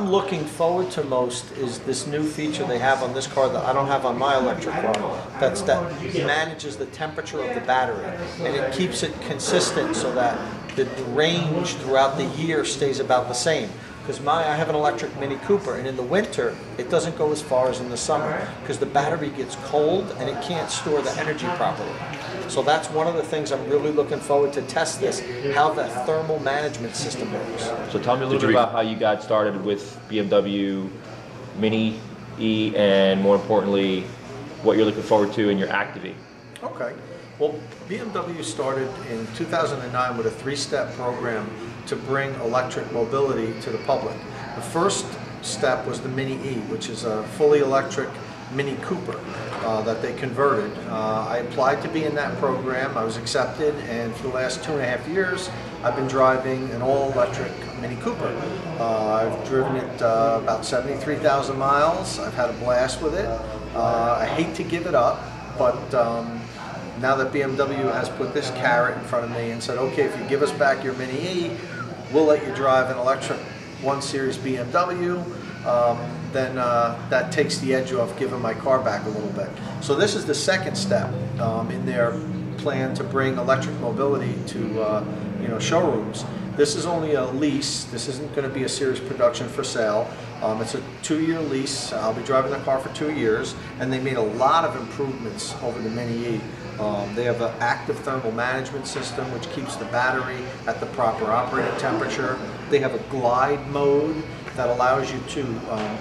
I'm looking forward to most is this new feature they have on this car that I don't have on my electric car. That manages the temperature of the battery, and it keeps it consistent so that the range throughout the year stays about the same. Because I have an electric Mini Cooper, and in the winter it doesn't go as far as in the summer because the battery gets cold and it can't store the energy properly. So that's one of the things I'm really looking forward to test this, how the thermal management system works. So tell me a little bit about how you got started with BMW Mini E, and more importantly, what you're looking forward to in your Active-E. Okay. Well, BMW started in 2009 with a three-step program to bring electric mobility to the public. The first step was the Mini E, which is a fully electric Mini Cooper that they converted. I applied to be in that program. I was accepted, and for the last 2.5 years, I've been driving an all-electric Mini Cooper. I've driven it about 73,000 miles. I've had a blast with it. I hate to give it up, but now that BMW has put this carrot in front of me and said, okay, if you give us back your Mini E, we'll let you drive an electric 1 Series BMW, then that takes the edge off giving my car back a little bit. So this is the second step in their plan to bring electric mobility to showrooms. This is only a lease. This isn't going to be a series production for sale. It's a 2-year lease. I'll be driving the car for 2 years, and they made a lot of improvements over the Mini E. They have an active thermal management system which keeps the battery at the proper operating temperature. They have a glide mode that allows you to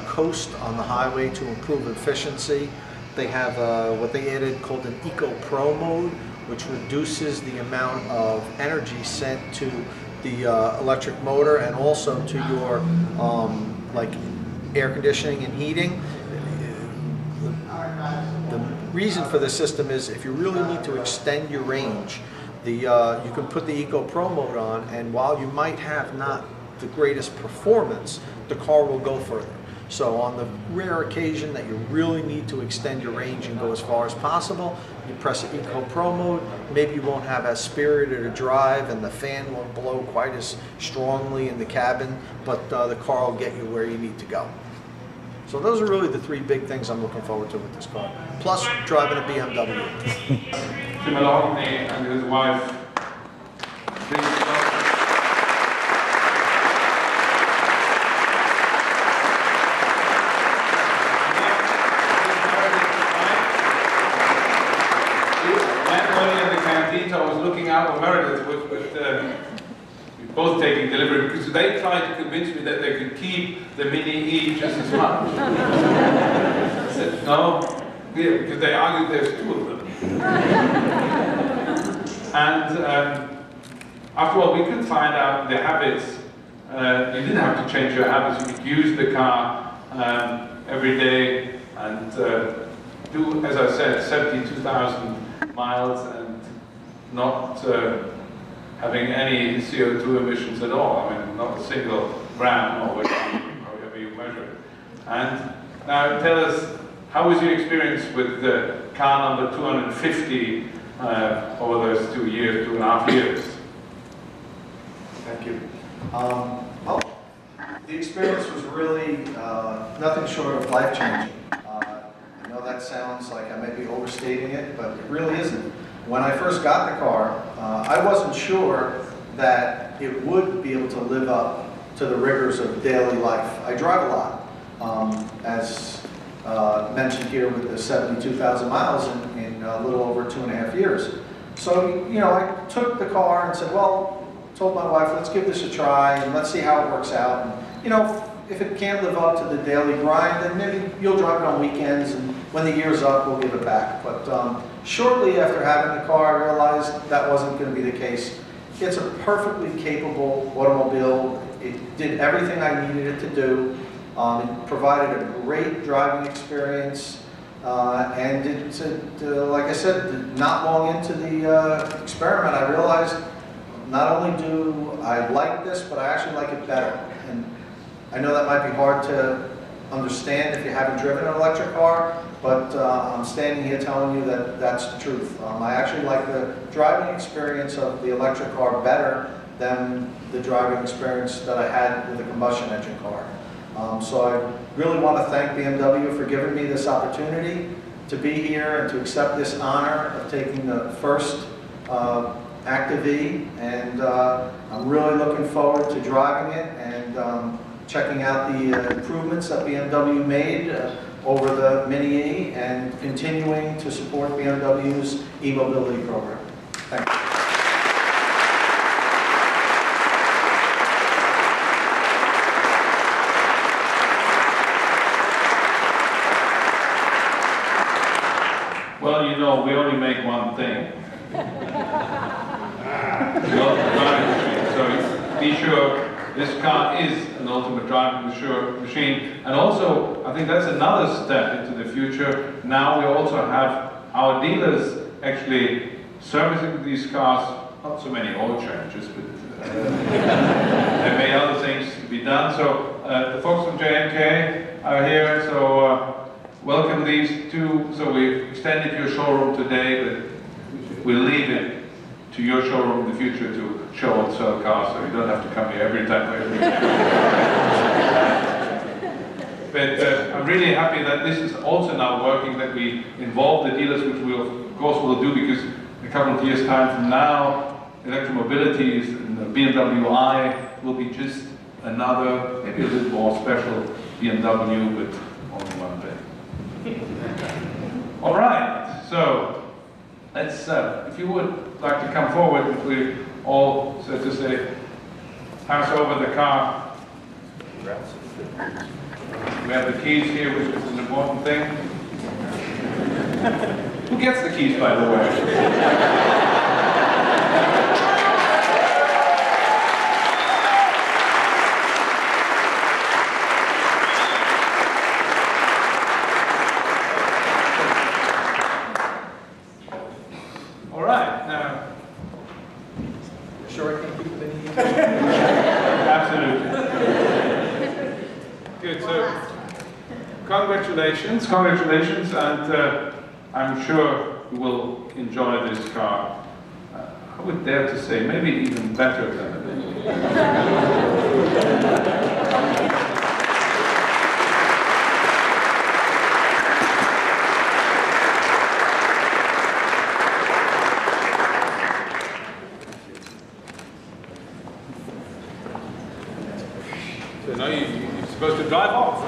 coast on the highway to improve efficiency. They have what they added called an Eco Pro mode, which reduces the amount of energy sent to the electric motor and also to your like air conditioning and heating. The reason for this system is if you really need to extend your range, you can put the Eco Pro mode on, and while you might have not the greatest performance, the car will go further. So on the rare occasion that you really need to extend your range and go as far as possible, you press the Eco Pro mode. Maybe you won't have as spirited a drive and the fan won't blow quite as strongly in the cabin, but the car will get you where you need to go. So those are really the 3 big things I'm looking forward to with this car. Plus driving a BMW. To Moloughney and his wife. I was looking out for Meredith with both taking delivery, because they tried to convince me that they could keep the Mini E just as much. I said, no, yeah, because they argued there's 2 of them. And after all, we could find out the habits. You didn't have to change your habits. You could use the car every day and do, as I said, 72,000 miles and not having any CO2 emissions at all. I mean, not a single gram, or however you measure it. And now tell us, how was your experience with the car number 250 over those 2 years, 2.5 years? Thank you. Well, the experience was really nothing short of life-changing. I know that sounds like I may be overstating it, but it really isn't. When I first got the car, I wasn't sure that it would be able to live up to the rigors of daily life. I drive a lot, as mentioned here with the 72,000 miles in a little over 2.5 years. So, I took the car and said, well, told my wife, let's give this a try and let's see how it works out. And, if it can't live up to the daily grind, then maybe you'll drive it on weekends, and when the year's up, we'll give it back. But shortly after having the car, I realized that wasn't going to be the case. It's a perfectly capable automobile. It did everything I needed it to do. It provided a great driving experience, and like I said, not long into the experiment, I realized not only do I like this, but I actually like it better. And I know that might be hard to understand if you haven't driven an electric car, but I'm standing here telling you that that's the truth. I actually like the driving experience of the electric car better than the driving experience that I had with a combustion engine car. So I really want to thank BMW for giving me this opportunity to be here and to accept this honor of taking the first Active E, and I'm really looking forward to driving it and checking out the improvements that BMW made over the Mini E and continuing to support BMW's e-mobility program. Thank you. Well, you know, we only make one thing. The ultimate driving machine. So be sure this car is an ultimate driving machine. And also, I think that's another step into the future. Now we also have our dealers actually servicing these cars. Not so many oil changes, but there may other things to be done. So the folks from JMK are here. So welcome these two. So we extended your showroom today, but we'll leave it to your showroom in the future to show and sell cars, so you don't have to come here every time. But I'm really happy that this is also now working, that we involve the dealers, which we of course will do, because in a couple of years' time from now, electromobility and the BMW I will be just another, maybe a little more special BMW, but only one day. All right, so let's, if you would like to come forward, we all, so to say, pass over the car. We have the keys here, which is an important thing. Who gets the keys, by the way? Congratulations, and I'm sure you will enjoy this car. I would dare to say, maybe even better than it is. So now you're supposed to drive off.